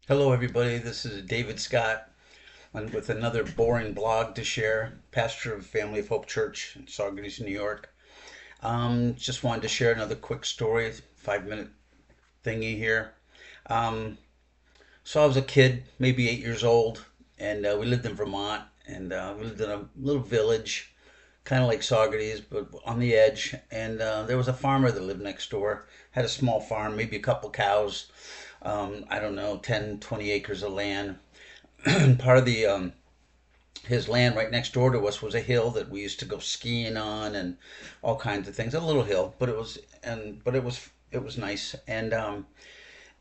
Hello, everybody. This is David Scott with another boring blog to share. Pastor of Family of Hope Church in Saugerties, New York. Just wanted to share another quick story, 5 minute thingy here. Um, so I was a kid, maybe 8 years old, and we lived in Vermont, and we lived in a little village, kind of like Saugerties, but on the edge. And there was a farmer that lived next door, had a small farm, maybe a couple cows. I don't know, 10, 20 acres of land. Part of the his land right next door to us was a hill that we used to go skiing on and all kinds of things. A little hill, but it was nice. And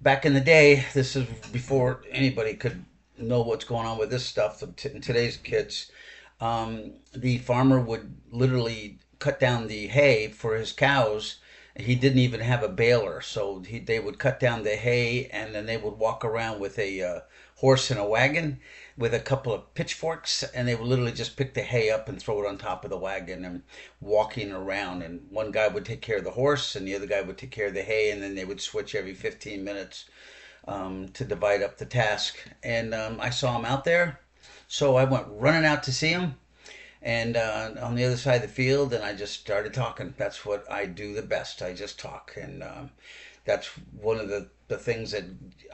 back in the day, this is before anybody could know what's going on with this stuff. In today's kids, the farmer would literally cut down the hay for his cows. He didn't even have a baler, so they would cut down the hay and then they would walk around with a horse and a wagon with a couple of pitchforks, and they would literally just pick the hay up and throw it on top of the wagon and walking around. And one guy would take care of the horse, and the other guy would take care of the hay, and then they would switch every 15 minutes to divide up the task. And I saw him out there, so I went running out to see him and on the other side of the field, and I just started talking. That's what I do the best. I just talk, and that's one of the things that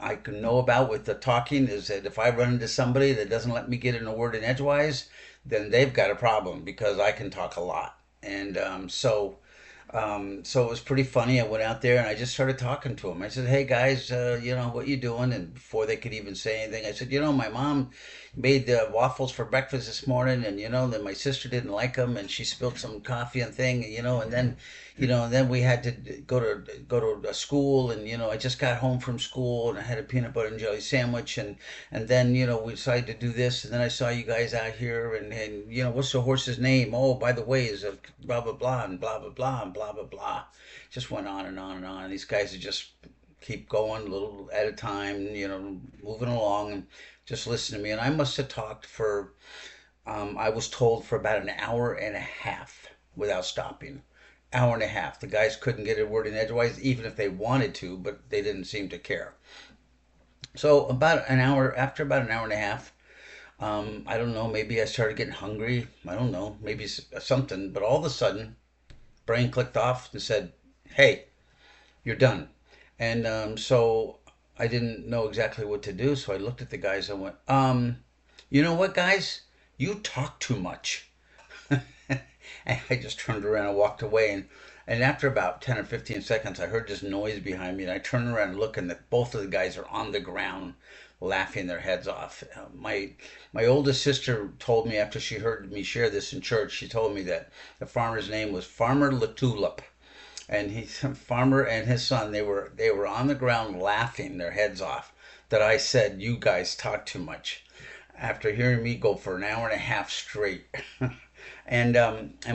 I can know about with the talking is that if I run into somebody that doesn't let me get in a word in edgewise, then they've got a problem because I can talk a lot. And so it was pretty funny. I went out there and I just started talking to them. I said, "Hey guys, what you doing?" And before they could even say anything, I said, "My mom made waffles for breakfast this morning, and then my sister didn't like them, and she spilled some coffee and thing, and then we had to go to a school, and I just got home from school, and I had a peanut butter and jelly sandwich, and then we decided to do this, and then I saw you guys out here, and what's the horse's name? Oh, by the way, is a blah blah blah and blah blah blah and blah blah blah." Just went on and on and on. These guys are just keep going a little at a time, moving along and just listen to me. And I must have talked for, I was told, for about an hour and a half without stopping. Hour and a half. The guys couldn't get a word in edgewise, even if they wanted to, but they didn't seem to care. So after about an hour and a half, I don't know, maybe I started getting hungry. I don't know, maybe something. But all of a sudden, brain clicked off and said, "Hey, you're done." And so I didn't know exactly what to do. So I looked at the guys and went, "You know what, guys? You talk too much." And I just turned around and walked away. And after about 10 or 15 seconds, I heard this noise behind me. And I turned around and looked, and both of the guys are on the ground laughing their heads off. My oldest sister told me after she heard me share this in church, she told me that the farmer's name was Farmer Latulip, and farmer and his son, they were on the ground laughing their heads off that I said, "You guys talk too much," after hearing me go for an hour and a half straight. And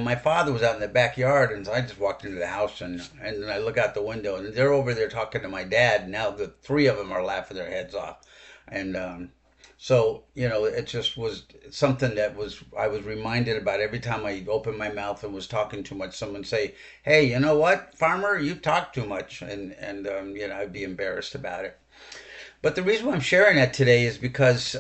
my father was out in the backyard, and so I just walked into the house, and I look out the window, and they're over there talking to my dad. Now the three of them are laughing their heads off. And so it just was something that I was reminded about every time I opened my mouth and was talking too much. Someone say, "Hey, you know what, farmer, you talk too much," and I'd be embarrassed about it. But the reason why I'm sharing that today is because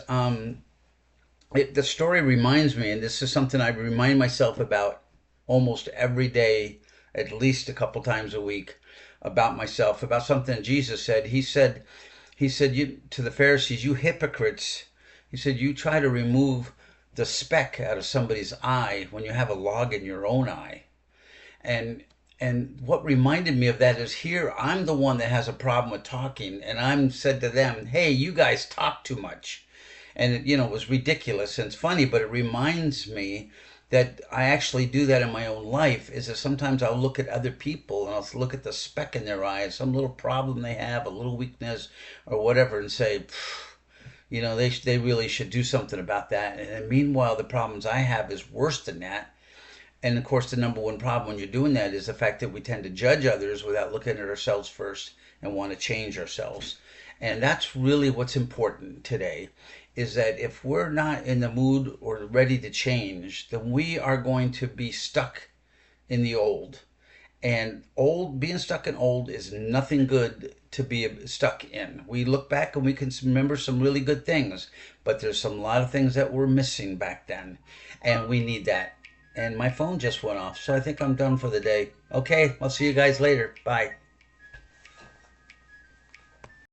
the story reminds me, and this is something I remind myself about almost every day, at least a couple times a week, about myself, about something Jesus said. He said to the Pharisees, "You hypocrites," he said, "you try to remove the speck out of somebody's eye when you have a log in your own eye." And what reminded me of that is here I'm the one that has a problem with talking, and I'm said to them, "Hey, you guys talk too much." And it was ridiculous and it's funny, but it reminds me that I actually do that in my own life. Is that sometimes I'll look at other people and I'll look at the speck in their eye, some little problem they have, a little weakness or whatever, and say, they really should do something about that. And meanwhile, the problems I have is worse than that. And of course, the number one problem when you're doing that is the fact that we tend to judge others without looking at ourselves first and want to change ourselves. And that's really what's important today, is that if we're not in the mood or ready to change, then we are going to be stuck in the old. And old, being stuck in old is nothing good to be stuck in. We look back and we can remember some really good things, but there's some lot of things that were missing back then, and we need that. And my phone just went off, so I think I'm done for the day. Okay, I'll see you guys later. Bye.